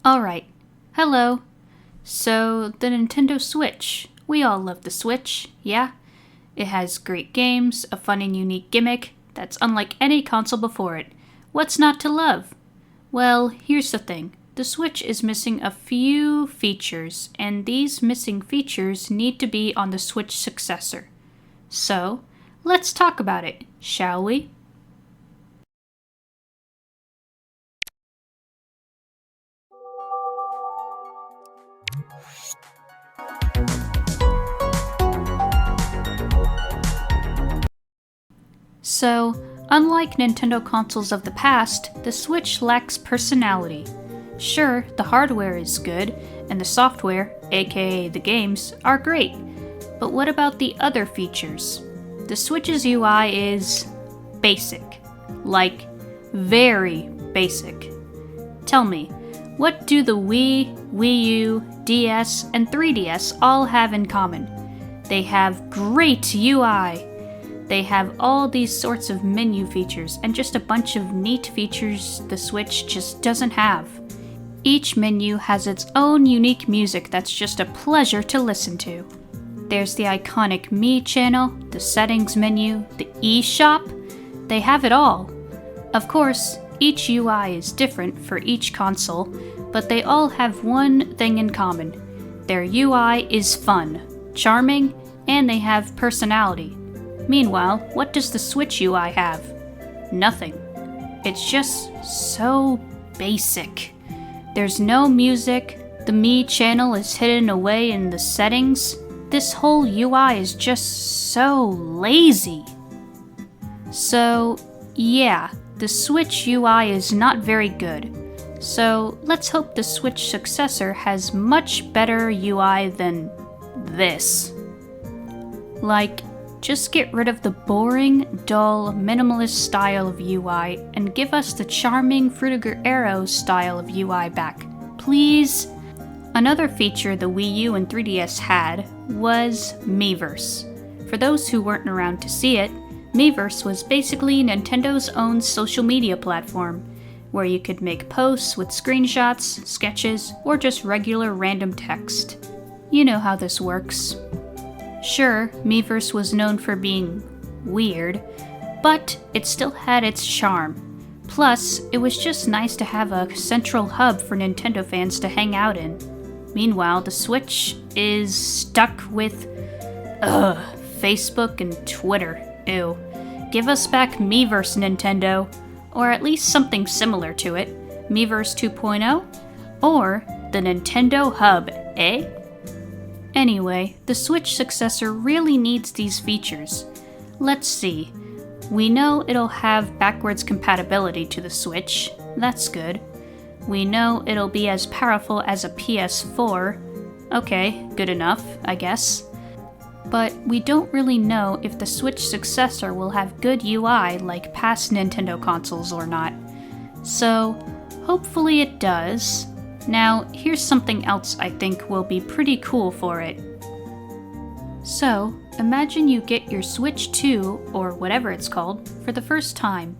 Alright, hello. So, the Nintendo Switch. We all love the Switch, yeah? It has great games, a fun and unique gimmick that's unlike any console before it. What's not to love? Well, here's the thing. The Switch is missing a few features, and these missing features need to be on the Switch Successor. So, let's talk about it, shall we? So, unlike Nintendo consoles of the past, the Switch lacks personality. Sure, the hardware is good, and the software, aka the games, are great. But what about the other features? The Switch's UI is basic. Like, very basic. Tell me, what do the Wii, Wii U, DS, and 3DS all have in common? They have great UI. They have all these sorts of menu features and just a bunch of neat features the Switch just doesn't have. Each menu has its own unique music that's just a pleasure to listen to. There's the iconic Me channel, the settings menu, the eShop. They have it all. Of course, each UI is different for each console, but they all have one thing in common. Their UI is fun, charming, and they have personality. Meanwhile, what does the Switch UI have? Nothing. It's just so basic. There's no music, the Me channel is hidden away in the settings. This whole UI is just so lazy. So, yeah, the Switch UI is not very good. So, let's hope the Switch Successor has much better UI than this. Like, just get rid of the boring, dull, minimalist style of UI and give us the charming Frutiger Arrow style of UI back. Please? Another feature the Wii U and 3DS had was Miiverse. For those who weren't around to see it, Miiverse was basically Nintendo's own social media platform, where you could make posts with screenshots, sketches, or just regular random text. You know how this works. Sure, Miiverse was known for being weird, but it still had its charm. Plus, it was just nice to have a central hub for Nintendo fans to hang out in. Meanwhile, the Switch is stuck with, Facebook and Twitter. Ew. Give us back Miiverse, Nintendo. Or at least something similar to it. Miiverse 2.0? Or the Nintendo Hub, eh? Anyway, the Switch Successor really needs these features. Let's see. We know it'll have backwards compatibility to the Switch. That's good. We know it'll be as powerful as a PS4. Okay, good enough, I guess. But we don't really know if the Switch Successor will have good UI like past Nintendo consoles or not. So, hopefully it does. Now, here's something else I think will be pretty cool for it. So, imagine you get your Switch 2, or whatever it's called, for the first time.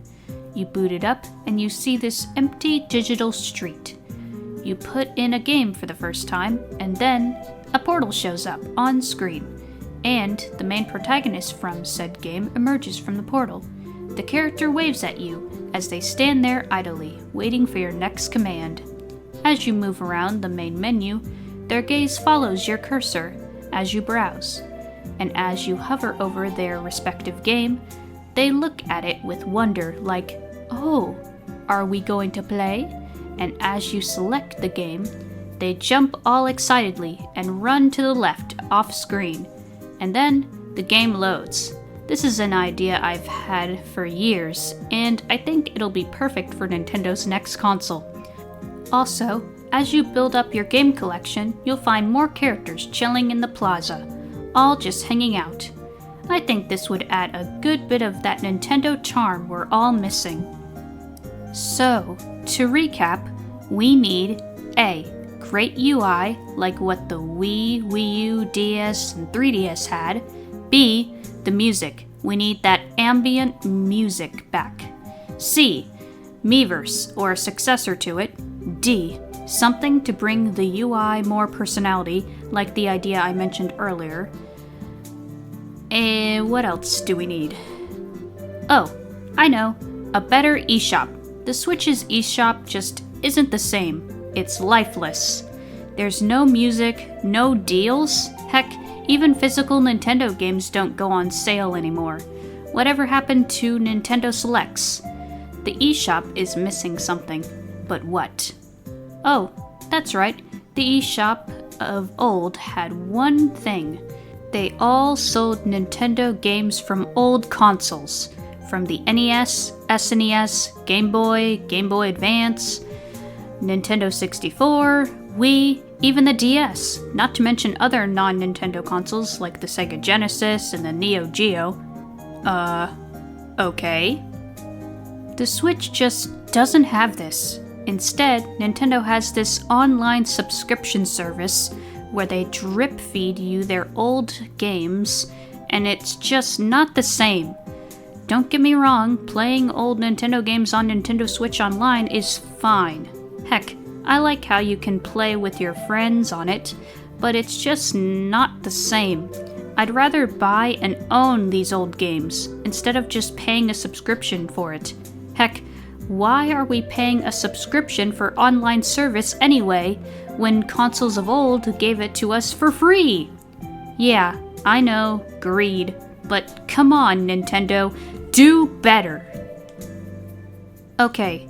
You boot it up and you see this empty digital street. You put in a game for the first time, and then a portal shows up on screen, and the main protagonist from said game emerges from the portal. The character waves at you as they stand there idly, waiting for your next command. As you move around the main menu, their gaze follows your cursor as you browse, and as you hover over their respective game, they look at it with wonder like, oh, are we going to play? And as you select the game, they jump all excitedly and run to the left off screen, and then the game loads. This is an idea I've had for years, and I think it'll be perfect for Nintendo's next console. Also, as you build up your game collection, you'll find more characters chilling in the plaza, all just hanging out. I think this would add a good bit of that Nintendo charm we're all missing. So, to recap, we need A. Great UI, like what the Wii, Wii U, DS, and 3DS had. B. The music. We need that ambient music back. C. Miiverse, or a successor to it. D. Something to bring the UI more personality, like the idea I mentioned earlier. And what else do we need? Oh, I know. A better eShop. The Switch's eShop just isn't the same. It's lifeless. There's no music, no deals. Heck, even physical Nintendo games don't go on sale anymore. Whatever happened to Nintendo Selects? The eShop is missing something. But what? Oh, that's right. The eShop of old had one thing. They all sold Nintendo games from old consoles. From the NES, SNES, Game Boy Advance, Nintendo 64, Wii, even the DS, not to mention other non-Nintendo consoles like the Sega Genesis and the Neo Geo. Okay. The Switch just doesn't have this. Instead, Nintendo has this online subscription service where they drip feed you their old games, and it's just not the same. Don't get me wrong, playing old Nintendo games on Nintendo Switch Online is fine. Heck, I like how you can play with your friends on it, but it's just not the same. I'd rather buy and own these old games, instead of just paying a subscription for it. Heck, why are we paying a subscription for online service anyway, when consoles of old gave it to us for free? Yeah, I know, greed, but come on, Nintendo, do better! Okay,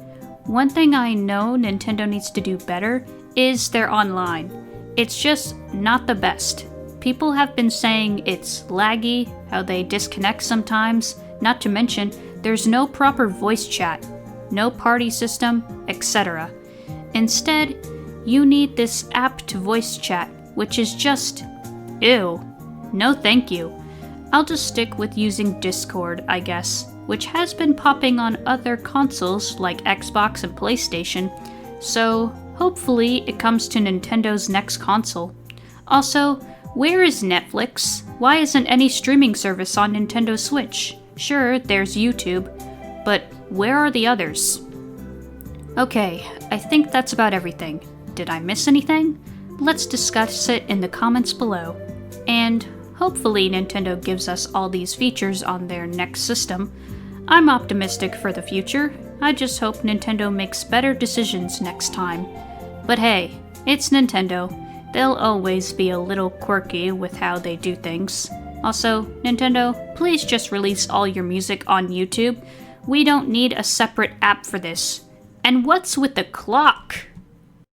one thing I know Nintendo needs to do better is their online. It's just not the best. People have been saying it's laggy, how they disconnect sometimes, not to mention there's no proper voice chat, no party system, etc. Instead, you need this app to voice chat, which is just ew. No thank you. I'll just stick with using Discord, I guess, which has been popping on other consoles like Xbox and PlayStation, so hopefully it comes to Nintendo's next console. Also, where is Netflix? Why isn't any streaming service on Nintendo Switch? Sure, there's YouTube, but where are the others? Okay, I think that's about everything. Did I miss anything? Let's discuss it in the comments below. And hopefully Nintendo gives us all these features on their next system. I'm optimistic for the future. I just hope Nintendo makes better decisions next time. But hey, it's Nintendo. They'll always be a little quirky with how they do things. Also, Nintendo, please just release all your music on YouTube. We don't need a separate app for this. And what's with the clock?